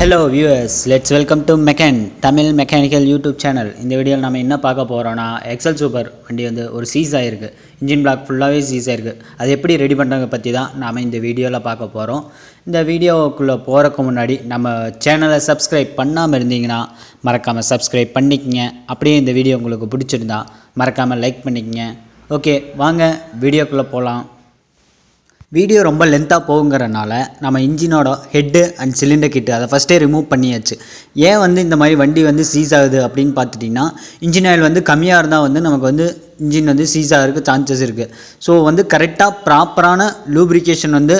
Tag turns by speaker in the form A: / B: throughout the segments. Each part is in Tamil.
A: Hello viewers, let's welcome to MECON Tamil mechanical YouTube channel. இந்த வீடியோவில் நம்ம என்ன பார்க்க போகிறோன்னா, எக்ஸல் சூப்பர் வண்டி வந்து ஒரு சீஸ் ஆகிருக்கு. இன்ஜின் பிளாக் ஃபுல்லாகவே சீஸ் ஆகிருக்கு. அது எப்படி ரெடி பண்ணுறதை பற்றி தான் நாம் இந்த வீடியோவில் பார்க்க போகிறோம். இந்த வீடியோவுக்குள்ளே போகிறதுக்கு முன்னாடி நம்ம சேனலை சப்ஸ்கிரைப் பண்ணாமல் இருந்தீங்கன்னா மறக்காமல் சப்ஸ்கிரைப் பண்ணிக்கங்க. அப்படியே இந்த வீடியோ உங்களுக்கு பிடிச்சிருந்தா மறக்காமல் லைக் பண்ணிக்கங்க. ஓகே, வாங்க வீடியோக்குள்ளே போகலாம். வீடியோ ரொம்ப லென்த்தாக போகுங்கிறனால நம்ம இன்ஜினோட ஹெட்டு அண்ட் சிலிண்டர் கிட்டு அதை ஃபஸ்ட்டே ரிமூவ் பண்ணியாச்சு. ஏன் வந்து இந்த மாதிரி வண்டி வந்து சீஸ் ஆகுது அப்படின்னு பார்த்துட்டிங்கன்னா, இன்ஜின் ஆயில் வந்து கம்மியாக இருந்தால் வந்து நமக்கு வந்து இன்ஜின் வந்து சீஸ் ஆகிறதுக்கு சான்சஸ் இருக்குது. ஸோ வந்து கரெக்டாக ப்ராப்பரான லூப்ரிகேஷன் வந்து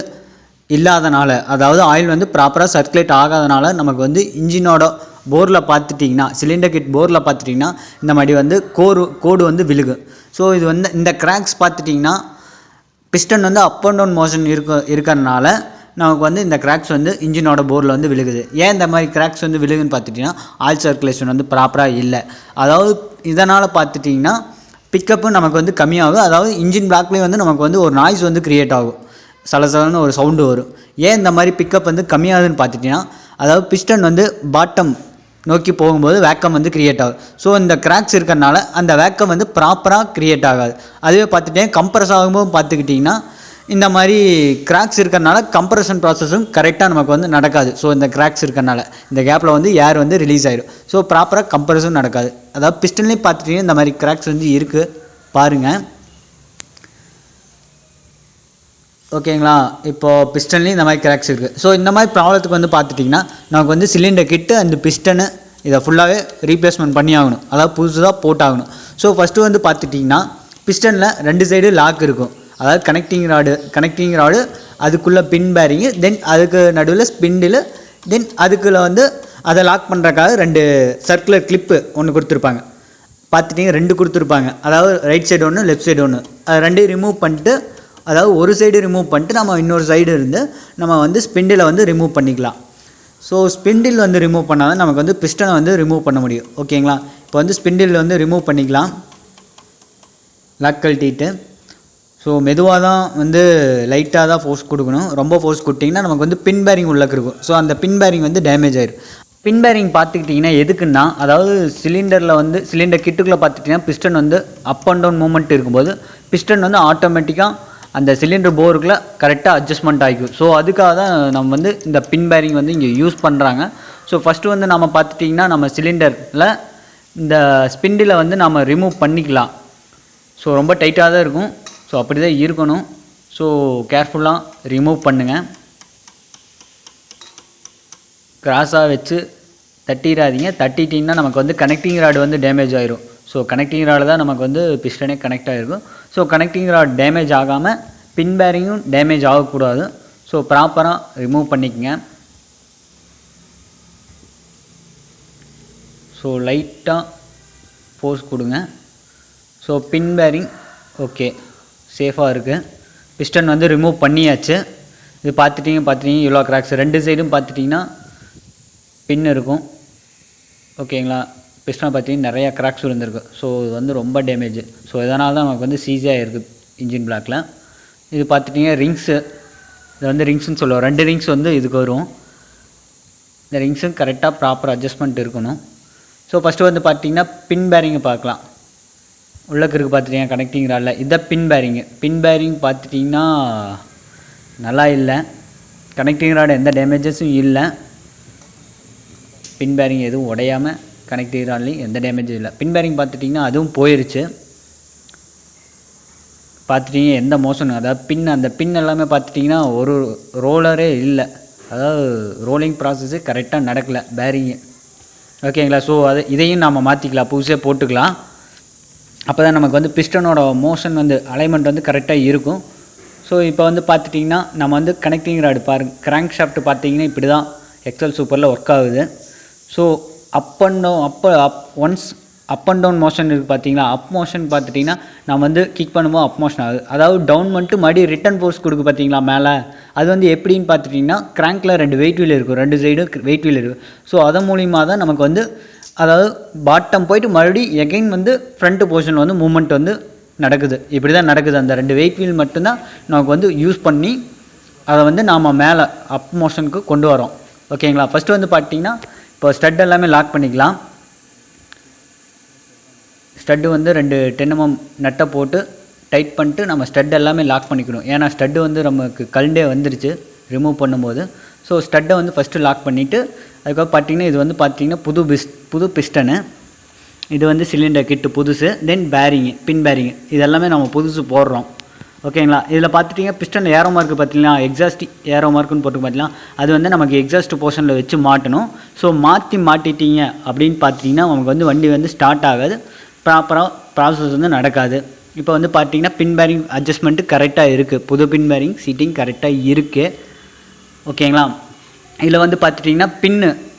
A: இல்லாதனால, அதாவது ஆயில் வந்து ப்ராப்பராக சர்க்குலேட் ஆகாதனால நமக்கு வந்து இன்ஜினோட போரில் பார்த்துட்டிங்கன்னா, சிலிண்டர் கிட் போரில் பார்த்துட்டிங்கன்னா இந்த மாதிரி வந்து கோடு வந்து விழுகும். ஸோ இது வந்து இந்த கிராக்ஸ் பார்த்துட்டிங்கன்னா பிஸ்டன் வந்து அப் அண்ட் டவுன் மோஷன் இருக்கிறதுனால நமக்கு வந்து இந்த கிராக்ஸ் வந்து இன்ஜினோட போரில் வந்து விழுகுது. ஏன் இந்த மாதிரி கிராக்ஸ் வந்து விழுகுன்னு பார்த்துட்டிங்கன்னா, ஆயில் சர்க்குலேஷன் வந்து ப்ராப்பராக இல்லை. அதாவது இதனால் பார்த்துட்டிங்கன்னா பிக்கப்பும் நமக்கு வந்து கம்மியாகும். அதாவது இன்ஜின் பிளாக்லேயும் வந்து நமக்கு வந்து ஒரு நாய்ஸ் வந்து க்ரியேட் ஆகும், சலசலன்னு ஒரு சவுண்டு வரும். ஏன் இந்த மாதிரி பிக்கப் வந்து கம்மியாகுதுன்னு பார்த்துட்டிங்கன்னா, அதாவது பிஸ்டன் வந்து பாட்டம் நோக்கி போகும்போது வேக்கம் வந்து க்ரியேட் ஆகும். ஸோ இந்த கிராக்ஸ் இருக்கிறனால அந்த வேக்கம் வந்து ப்ராப்பராக க்ரியேட் ஆகாது. அதுவே பார்த்துட்டேன் கம்ப்ரஸ் ஆகும்போது பார்த்துக்கிட்டிங்கன்னா இந்த மாதிரி கிராக்ஸ் இருக்கிறனால கம்ப்ரஷன் ப்ராசஸும் கரெக்டாக நமக்கு வந்து நடக்காது. ஸோ இந்த கிராக்ஸ் இருக்கிறனால இந்த கேப்பில் வந்து ஏர் வந்து ரிலீஸ் ஆகிடும். ஸோ ப்ராப்பராக கம்ப்ரஷன் நடக்காது. அதாவது பிஸ்டன்லேயும் பார்த்துட்டிங்கன்னா இந்த மாதிரி கிராக்ஸ் வந்து இருக்குது பாருங்கள். ஓகேங்களா, இப்போது பிஸ்டன்லேயும் இந்த மாதிரி கிராக்ஸ் இருக்குது. ஸோ இந்த மாதிரி ப்ராப்ளத்துக்கு வந்து பார்த்துட்டிங்கன்னா நமக்கு வந்து சிலிண்டர் கிட்டு அந்த பிஸ்டனு இதை ஃபுல்லாகவே ரீப்ளேஸ்மெண்ட் பண்ணி ஆகணும், அதாவது புதுசாக போட்டாகணும். ஸோ ஃபஸ்ட்டு வந்து பார்த்துட்டிங்கன்னா பிஸ்டனில் 2 சைடு லாக் இருக்கும். அதாவது கனெக்டிங் ராடு அதுக்குள்ளே பின் பேரிங்கு, தென் அதுக்கு நடுவில் ஸ்பிண்டில், தென் அதுக்குள்ளே வந்து அதை லாக் பண்ணுறக்காக 2 சர்க்குலர் கிளிப்பு ஒன்று கொடுத்துருப்பாங்க. பார்த்துட்டிங்கன்னா 2 கொடுத்துருப்பாங்க. அதாவது ரைட் சைடு ஒன்று, லெஃப்ட் சைடு ஒன்று. அது 2 ரிமூவ் பண்ணிட்டு, அதாவது ஒரு சைடு ரிமூவ் பண்ணிட்டு நம்ம இன்னொரு சைடு இருந்து நம்ம வந்து ஸ்பிண்டில் வந்து ரிமூவ் பண்ணிக்கலாம். ஸோ ஸ்பிண்டில் வந்து ரிமூவ் பண்ணால் தான் நமக்கு வந்து பிஸ்டனை வந்து ரிமூவ் பண்ண முடியும். ஓகேங்களா, இப்போ வந்து ஸ்பிண்டில் வந்து ரிமூவ் பண்ணிக்கலாம், லாக் கழட்டிட்டு. ஸோ மெதுவாக தான் வந்து லைட்டாக தான் ஃபோர்ஸ் கொடுக்கணும். ரொம்ப ஃபோர்ஸ் கொடுத்திங்கன்னா நமக்கு வந்து பின் பேரிங் உள்ளக்கு இருக்கும். ஸோ அந்த பின் பேரிங் வந்து டேமேஜ் ஆயிடும். பின் பேரிங் பார்த்துக்கிட்டிங்கன்னா எதுக்குன்னா, அதாவது சிலிண்டர் கிட்டுக்குள்ளே பார்த்துட்டிங்கன்னா பிஸ்டன் வந்து அப் அண்ட் டவுன் மூமெண்ட் இருக்கும்போது பிஸ்டன் வந்து ஆட்டோமேட்டிக்காக அந்த சிலிண்டர் போருக்குள்ளே கரெக்டாக அட்ஜஸ்ட்மெண்ட் ஆகிக்கும். ஸோ அதுக்காக தான் நம்ம வந்து இந்த பின் பேரிங் வந்து இங்கே யூஸ் பண்ணுறாங்க. ஸோ ஃபஸ்ட்டு வந்து நம்ம பார்த்துட்டிங்கன்னா நம்ம சிலிண்டரில் இந்த ஸ்பிண்டில் வந்து நம்ம ரிமூவ் பண்ணிக்கலாம். ஸோ ரொம்ப டைட்டாக தான் இருக்கும். ஸோ அப்படி தான் இருக்கணும். ஸோ கேர்ஃபுல்லாக ரிமூவ் பண்ணுங்கள். கிராஸாக வச்சு தட்டிடாதீங்க. தட்டிட்டிங்கன்னா நமக்கு வந்து கனெக்டிங் ராடு வந்து டேமேஜ் ஆயிரும். ஸோ கனெக்டிங் ராடு தான் நமக்கு வந்து பிஸ்டனே கனெக்ட் ஆகிருக்கும். ஸோ கனெக்டிங் ராட் டேமேஜ் ஆகாமல் பின் பேரிங்கும் டேமேஜ் ஆகக்கூடாது. ஸோ ப்ராப்பராக ரிமூவ் பண்ணிக்கங்க. ஸோ லைட்டாக ஃபோர்ஸ் கொடுங்க. ஸோ பின் பேரிங் ஓகே, சேஃபாக இருக்குது. பிஸ்டன் வந்து ரிமூவ் பண்ணியாச்சு. இது பார்த்துட்டிங்க இவ்வளோ கிராக்ஸ் 2 சைடும் பார்த்துட்டிங்கன்னா பின் இருக்கும். ஓகேங்களா, பிஸ்டன் பார்த்திங்கன்னா நிறையா கிராக்ஸ் விழுந்திருக்கு. ஸோ இது வந்து ரொம்ப டேமேஜ். ஸோ இதனால தான் நமக்கு வந்து சீஸாக இருக்குது இன்ஜின் பிளாக்கில். இது பார்த்துட்டிங்கன்னா ரிங்ஸு, இது வந்து ரிங்ஸ்னு சொல்லுவோம். 2 ரிங்ஸ் வந்து இதுக்கு வரும். இந்த ரிங்ஸும் கரெக்டாக ப்ராப்பர் அட்ஜஸ்ட்மெண்ட் இருக்கணும். ஸோ ஃபஸ்ட்டு வந்து பார்த்திங்கன்னா பின் பேரிங்கை பார்க்கலாம். உள்ளக்கு இருக்குது பார்த்துட்டிங்கன்னா கனெக்டிங் ராடில் இதான் பின் பேரிங் பார்த்துட்டிங்கன்னா நல்லா இல்லை. கனெக்டிங் ராடு எந்த டேமேஜஸும் இல்லை. பின் பேரிங் எதுவும் உடையாமல் கனெக்டிங் ராட்லேயும் எந்த டேமேஜும் இல்லை. பின் பேரிங் பார்த்துட்டிங்கன்னா அதுவும் போயிடுச்சு. பார்த்துட்டிங்க எந்த மோஷனும், அதாவது அந்த பின் எல்லாமே பார்த்துட்டிங்கன்னா ஒரு ரோலரே இல்லை. அதாவது ரோலிங் ப்ராசஸ்ஸு கரெக்டாக நடக்கலை பேரிங்கு. ஓகேங்களா, ஸோ இதையும் நம்ம மாற்றிக்கலாம், புதுசாக போட்டுக்கலாம். அப்போ தான் நமக்கு வந்து பிஸ்டனோட மோஷன் வந்து அலைன்மெண்ட் வந்து கரெக்டாக இருக்கும். ஸோ இப்போ வந்து பார்த்துட்டிங்கன்னா நம்ம வந்து கனெக்டிங் ராடு பாருங்கள், கிராங்க் ஷாஃப்ட் பார்த்திங்கன்னா இப்படி தான் எக்ஸல் சூப்பரில் ஒர்க் ஆகுது. So up and down motion இருக்குது பார்த்தீங்களா. அப் மோஷன் பார்த்துட்டிங்கன்னா நம்ம வந்து கிக் பண்ணும்போது அப் மோஷன் ஆகுது. அதாவது டவுன் பண்ணிட்டு மறுபடியும் ரிட்டன் ஃபோர்ஸ் கொடுக்கு பார்த்தீங்களா மேலே. அது வந்து எப்படின்னு பார்த்துட்டிங்கன்னா கிராங்கில் 2 வெயிட் வீல் இருக்கும், 2 சைடும் வெயிட் வீல் இருக்குது. ஸோ அதன் மூலிமா தான் நமக்கு வந்து அதாவது பாட்டம் போயிட்டு மறுபடியும் எகைன் வந்து ஃப்ரண்ட்டு போர்ஷனில் வந்து மூமெண்ட் வந்து நடக்குது. இப்படி தான் நடக்குது. அந்த 2 வெயிட் வீல் மட்டும்தான் நமக்கு வந்து யூஸ் பண்ணி அதை வந்து நாம் மேலே அப் மோஷனுக்கு கொண்டு வரோம். ஓகேங்களா. ஃபஸ்ட்டு வந்து பார்த்தீங்கன்னா இப்போ ஸ்டட் எல்லாமே லாக் பண்ணிக்கலாம். ஸ்டட்டு வந்து 2 10 mm நட்டை போட்டு டைட் பண்ணிட்டு நம்ம ஸ்டட் எல்லாமே லாக் பண்ணிக்கணும். ஏன்னா ஸ்டட்டு வந்து நமக்கு கழண்டே வந்துருச்சு ரிமூவ் பண்ணும்போது. ஸோ ஸ்டட்டை வந்து ஃபஸ்ட்டு லாக் பண்ணிவிட்டு அதுக்கப்புறம் பார்த்தீங்கன்னா இது வந்து பார்த்தீங்கன்னா புது பிஸ்டனு. இது வந்து சிலிண்டர் கிட்டு புதுசு. தென் பேரிங்கு, பின் பேரிங்கு இதெல்லாமே நம்ம புதுசு போடுறோம். ஓகேங்களா. இதில் பார்த்துட்டிங்கன்னா பிஸ்டனில் ஏரோ மார்க்கு பார்த்தீங்கன்னா எக்ஸாஸ்ட் ஏரோ மார்க்குன்னு போட்டு பார்த்தீங்கன்னா அது வந்து நமக்கு எக்ஸாஸ்ட் போர்ஷனில் வச்சு மாட்டணும். ஸோ மாட்டிட்டீங்க அப்படின்னு பார்த்திங்கன்னா நமக்கு வந்து வண்டி வந்து ஸ்டார்ட் ஆகாது, ப்ராப்பராக ப்ராசஸ் வந்து நடக்காது. இப்போ வந்து பார்த்திங்கன்னா பின் பேரிங் அட்ஜஸ்ட்மெண்ட்டு கரெக்டாக இருக்குது. புது பின் பேரிங் சீட்டிங் கரெக்டாக இருக்குது. ஓகேங்களா. இதில் வந்து பார்த்துட்டிங்கன்னா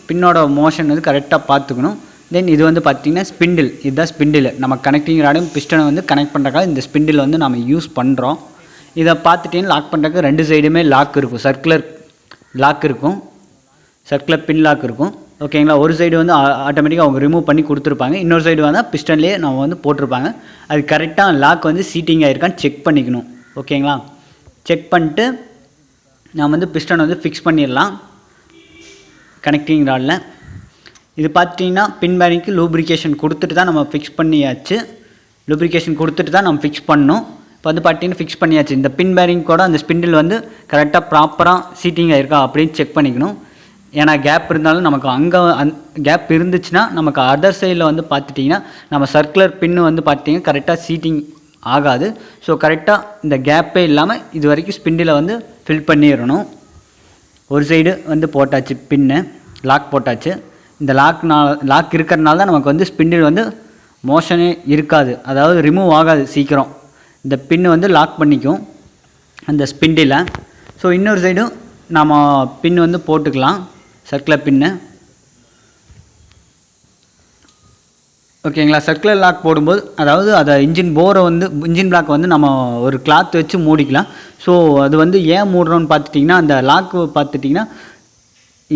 A: பின்னோட மோஷன் வந்து கரெக்டாக பார்த்துக்கணும். தென் இது வந்து பார்த்திங்கன்னா ஸ்பிண்டில், இதுதான் ஸ்பிண்டில். நம்ம கனெக்டிங் ராடும் பிஸ்டனை வந்து கனெக்ட் பண்ணுறக்காக இந்த ஸ்பிண்டில் வந்து நம்ம யூஸ் பண்ணுறோம். இதை பார்த்துட்டிங்கன்னா லாக் பண்ணுறதுக்கு 2 சைடுமே லாக் இருக்கும், சர்க்குலர் லாக் இருக்கும், சர்க்குலர் பின் லாக் இருக்கும். ஓகேங்களா. ஒரு சைடு வந்து ஆட்டோமேட்டிக்காக அவங்க ரிமூவ் பண்ணி கொடுத்துருப்பாங்க, இன்னொரு சைடு வந்து பிஸ்டன்லேயே நம்ம வந்து போட்டிருப்பாங்க. அது கரெக்டாக லாக் வந்து சீட்டிங் ஆகிருக்கான்னு செக் பண்ணிக்கணும். ஓகேங்களா. செக் பண்ணிட்டு நம்ம வந்து பிஸ்டன் வந்து ஃபிக்ஸ் பண்ணிடலாம் கனெக்டிங் ராடில். இது பார்த்திங்கன்னா பின் பேரிங்க்கு லூப்ரிகேஷன் கொடுத்துட்டு தான் நம்ம ஃபிக்ஸ் பண்ணியாச்சு. லூப்ரிகேஷன் கொடுத்துட்டு தான் நம்ம ஃபிக்ஸ் பண்ணணும். இப்போ வந்து பார்த்திங்கன்னா ஃபிக்ஸ் பண்ணியாச்சு. இந்த பின் பேரிங் கூட அந்த ஸ்பிண்டில் வந்து கரெக்டாக ப்ராப்பராக சீட்டிங் ஆகிருக்கா அப்படின்னு செக் பண்ணிக்கணும். ஏன்னா கேப் இருந்தாலும் நமக்கு அங்கே கேப் இருந்துச்சுன்னா நமக்கு அதர் சைடில் வந்து பார்த்துட்டிங்கன்னா நம்ம சர்க்குலர் பின்னு வந்து பார்த்திங்கன்னா கரெக்டாக சீட்டிங் ஆகாது. ஸோ கரெக்டாக இந்த கேப்பே இல்லாமல் இது வரைக்கும் ஸ்பிண்டில் வந்து ஃபில் பண்ணிடணும். ஒரு சைடு வந்து போட்டாச்சு, பின்னு லாக் போட்டாச்சு. இந்த லாக் இருக்கிறதுனால தான் நமக்கு வந்து ஸ்பிண்டில் வந்து மோஷனே இருக்காது, அதாவது ரிமூவ் ஆகாது சீக்கிரம். இந்த பின்னு வந்து லாக் பண்ணிக்கும் அந்த ஸ்பிண்டில். ஸோ இன்னொரு சைடும் நம்ம பின் வந்து போட்டுக்கலாம், சர்க்குலர் பின்னு. ஓகேங்களா. சர்க்குலர் லாக் போடும்போது அதாவது அதை இன்ஜின் பிளாக் வந்து நம்ம ஒரு கிளாத் வச்சு மூடிக்கலாம். ஸோ அது வந்து ஏன் மூடுறோன்னு பார்த்துட்டிங்கன்னா அந்த லாக்கு பார்த்துட்டிங்கன்னா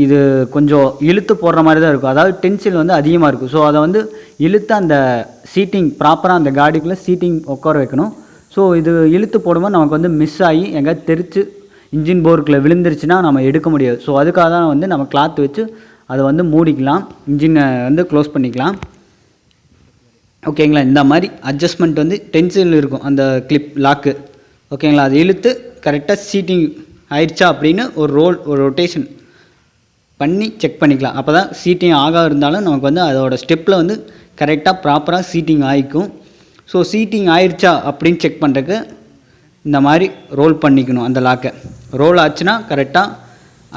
A: இது கொஞ்சம் இழுத்து போடுற மாதிரி தான் இருக்கும், அதாவது டென்சில் வந்து அதிகமாக இருக்கும். ஸோ அதை வந்து இழுத்து அந்த சீட்டிங் ப்ராப்பராக அந்த காடிக்குள்ளே சீட்டிங் உட்கார வைக்கணும். ஸோ இது இழுத்து போடும்போது நமக்கு வந்து மிஸ் ஆகி எங்கேயாவது தெரிச்சு இன்ஜின் போருக்குள்ளே விழுந்துருச்சுன்னா நம்ம எடுக்க முடியாது. ஸோ அதுக்காக தான் வந்து நம்ம கிளாத் வச்சு அதை வந்து மூடிக்கலாம், இன்ஜினை வந்து க்ளோஸ் பண்ணிக்கலாம். ஓகேங்களா. இந்த மாதிரி அட்ஜஸ்ட்மெண்ட் வந்து டென்சில் இருக்கும் அந்த கிளிப் லாக்கு. ஓகேங்களா. அது இழுத்து கரெக்டாக சீட்டிங் ஆயிடுச்சா அப்படின்னு ஒரு ரொட்டேஷன் பண்ணி செக் பண்ணிக்கலாம். அப்போ தான் சீட்டிங் இருந்தாலும் நமக்கு வந்து அதோட ஸ்டெப்பில் வந்து கரெக்டாக ப்ராப்பராக சீட்டிங் ஆகிக்கும். ஸோ சீட்டிங் ஆயிடுச்சா அப்படின்னு செக் பண்ணுறதுக்கு இந்த மாதிரி ரோல் பண்ணிக்கணும். அந்த லாக்கை ரோல் ஆச்சுன்னா கரெக்டாக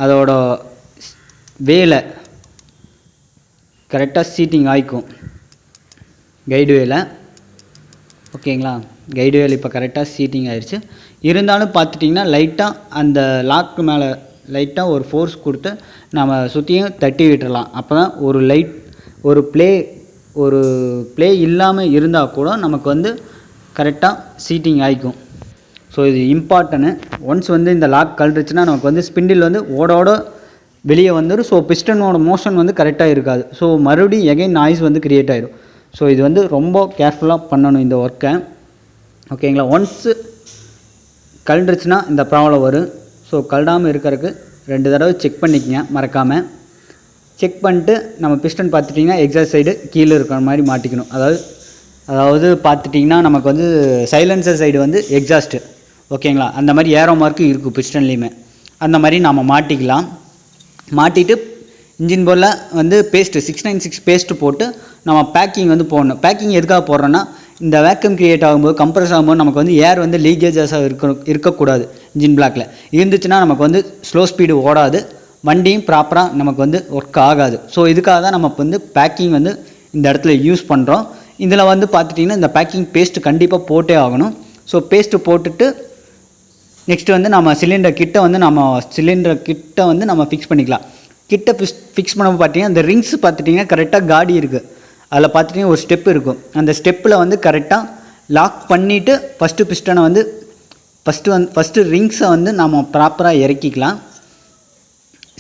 A: அதோட வேலை கரெக்டாக சீட்டிங் ஆகிக்கும் கைடு வேலை. ஓகேங்களா. கைடு வேலை இப்போ கரெக்டாக சீட்டிங் ஆயிடுச்சு. இருந்தாலும் பார்த்துட்டிங்கன்னா லைட்டாக அந்த லாக்கு மேலே லைட்டாக ஒரு ஃபோர்ஸ் கொடுத்து நம்ம சுற்றியும் தட்டி விட்டுறலாம். அப்போ தான் ஒரு ப்ளே இல்லாமல் இருந்தால் கூட நமக்கு வந்து கரெக்டாக சீட்டிங் ஆகிக்கும். ஸோ இது இம்பார்ட்டனு. ஒன்ஸ் வந்து இந்த லாக் கழட்டுச்சுன்னா நமக்கு வந்து ஸ்பிண்டில் வந்து ஓட வெளியே வந்துடும். ஸோ பிஸ்டனோட மோஷன் வந்து கரெக்டாக இருக்காது. ஸோ மறுபடியும் எகைன் நாய்ஸ் வந்து க்ரியேட் ஆகிடும். ஸோ இது வந்து ரொம்ப கேர்ஃபுல்லாக பண்ணணும் இந்த ஒர்க்கை. ஓகேங்களா. ஒன்ஸு கழண்டுருச்சுன்னா இந்த ப்ராப்ளம் வரும். ஸோ கழடாமல் இருக்கிறதுக்கு 2 தடவை செக் பண்ணிக்கங்க மறக்காமல். செக் பண்ணிட்டு நம்ம பிஸ்டன் பார்த்துட்டிங்கன்னா எக்ஸாஸ்ட் சைடு கீழே இருக்கிற மாதிரி மாட்டிக்கணும். அதாவது பார்த்துட்டிங்கன்னா நமக்கு வந்து சைலன்சர் சைடு வந்து எக்ஸாஸ்ட்டு. ஓகேங்களா. அந்த மாதிரி ஏரோ மார்க்கு இருக்கும் பிஸ்டன்லேயுமே. அந்த மாதிரி நம்ம மாட்டிக்கலாம். மாட்டிட்டு இன்ஜின் போர்டில் வந்து பேஸ்ட்டு 696 பேஸ்ட்டு போட்டு நம்ம பேக்கிங் வந்து போடணும். பேக்கிங் எதுக்காக போடுறோன்னா இந்த வேக்கம் க்ரியேட் ஆகும்போது கம்ப்ரஸ் ஆகும்போது நமக்கு வந்து ஏர் வந்து லீக்கேஜஸாக இருக்கக்கூடாது. இன்ஜின் பிளாக்கில் இருந்துச்சுன்னா நமக்கு வந்து ஸ்லோ ஸ்பீடு ஓடாது, வண்டியும் ப்ராப்பராக நமக்கு வந்து ஒர்க் ஆகாது. ஸோ இதுக்காக தான் நம்ம வந்து பேக்கிங் வந்து இந்த இடத்துல யூஸ் பண்ணுறோம். இதில் வந்து பார்த்துட்டிங்கன்னா இந்த பேக்கிங் பேஸ்ட்டு கண்டிப்பாக போட்டே ஆகணும். ஸோ பேஸ்ட்டு போட்டுட்டு நெக்ஸ்ட்டு வந்து நம்ம சிலிண்டர் கிட்ட வந்து நம்ம ஃபிக்ஸ் பண்ணிக்கலாம். ஃபிக்ஸ் பண்ண பார்த்தீங்கன்னா இந்த ரிங்ஸ் பார்த்துட்டிங்கன்னா கரெக்டாக காடி இருக்குது, அதில் பார்த்துட்டிங்கன்னா ஒரு ஸ்டெப் இருக்கும். அந்த ஸ்டெப்பில் வந்து கரெக்டாக லாக் பண்ணிவிட்டு ஃபஸ்ட்டு பிஸ்டனை வந்து ஃபஸ்ட்டு ரிங்ஸை வந்து நம்ம ப்ராப்பராக இறக்கிக்கலாம்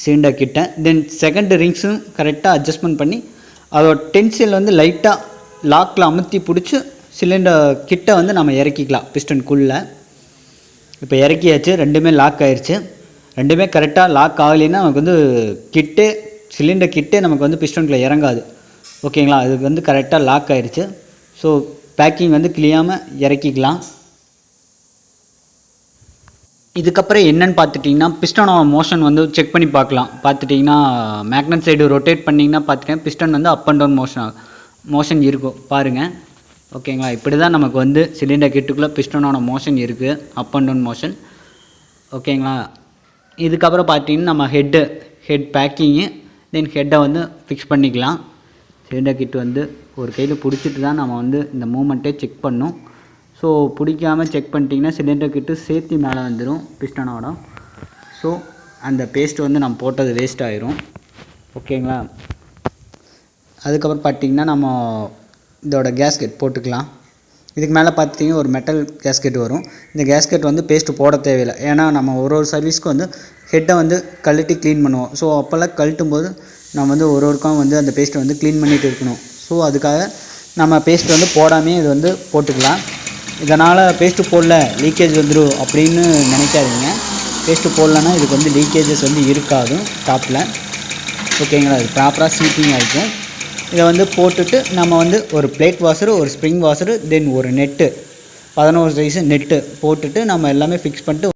A: சிலிண்டர் கிட்ட. தென் செகண்ட் ரிங்ஸும் கரெக்டாக அட்ஜஸ்ட்மெண்ட் பண்ணி அதோட டென்சில் வந்து லைட்டாக லாக்கில் அமுத்தி பிடிச்சி சிலிண்டர் கிட்ட வந்து நம்ம இறக்கிக்கலாம் பிஸ்டனுக்குள்ளே. இப்போ இறக்கியாச்சு, ரெண்டுமே லாக் ஆயிடுச்சு. ரெண்டுமே கரெக்டாக லாக் ஆகலைன்னா நமக்கு வந்து கிட்டே சிலிண்டர் கிட்டே நமக்கு வந்து பிஸ்டனுக்குள்ளே இறங்காது. ஓகேங்களா, அதுக்கு வந்து கரெக்டாக லாக் ஆகிடுச்சு. ஸோ பேக்கிங் வந்து கிளியாமல் இறக்கிக்கலாம். இதுக்கப்புறம் என்னென்னு பார்த்துட்டிங்கன்னா பிஸ்டனோட மோஷன் வந்து செக் பண்ணி பார்க்கலாம். பார்த்துட்டிங்கன்னா மேக்னட் சைடு ரொட்டேட் பண்ணிங்கன்னா பார்த்துட்டிங்கன்னா பிஸ்டன் வந்து அப் அண்ட் டவுன் மோஷன் இருக்கும் பாருங்கள். ஓகேங்களா, இப்படி தான் நமக்கு வந்து சிலிண்டர் கிட்டுக்குள்ளே பிஸ்டனோட மோஷன் இருக்குது, அப் அண்ட் டவுன் மோஷன். ஓகேங்களா, இதுக்கப்புறம் பார்த்திங்கன்னா நம்ம ஹெட் பேக்கிங்கு தென் ஹெட்டை வந்து ஃபிக்ஸ் பண்ணிக்கலாம். சிலிண்டர் கிட் வந்து ஒரு கையில் பிடிச்சிட்டு தான் நம்ம வந்து இந்த மூமெண்ட்டே செக் பண்ணணும். ஸோ பிடிக்காமல் செக் பண்ணிட்டிங்கன்னா சிலிண்டர் கிட்டு சேர்த்து மேலே வந்துடும் பிஸ்டனோட. ஸோ அந்த பேஸ்ட் வந்து நம்ம போட்டது வேஸ்ட் ஆயிரும். ஓகேங்களா, அதுக்கப்புறம் பார்த்திங்கன்னா நம்ம இதோட கேஸ்கெட் போட்டுக்கலாம். இதுக்கு மேலே பார்த்திங்கன்னா ஒரு மெட்டல் கேஸ்கெட் வரும். இந்த கேஸ்கெட் வந்து பேஸ்ட்டு போட தேவையில்லை. ஏன்னா நம்ம ஒரு சர்வீஸ்க்கு வந்து ஹெட்டை வந்து கழட்டி க்ளீன் பண்ணுவோம். ஸோ அப்போல்லாம் கழட்டும் போது நம்ம வந்து ஒருக்கம் வந்து அந்த பேஸ்ட்டை வந்து க்ளீன் பண்ணிகிட்டு இருக்கணும். ஸோ அதுக்காக நம்ம பேஸ்ட் வந்து போடாமே இது வந்து போட்டுக்கலாம். இதனால் பேஸ்ட்டு போடல லீக்கேஜ் வந்துடும் அப்படின்னு நினைக்காதீங்க. பேஸ்ட்டு போடலன்னா இதுக்கு வந்து லீக்கேஜஸ் வந்து இருக்காது டாப்பில். ஓகேங்களா, இது ப்ராப்பராக சீட்டிங் ஆகிக்கும். இதை வந்து போட்டுட்டு நம்ம வந்து ஒரு பிளேட் வாஷரு, ஒரு ஸ்ப்ரிங் வாஷரு, தென் ஒரு நெட்டு 11 சைஸு நெட்டு போட்டுட்டு நம்ம எல்லாமே ஃபிக்ஸ் பண்ணிட்டு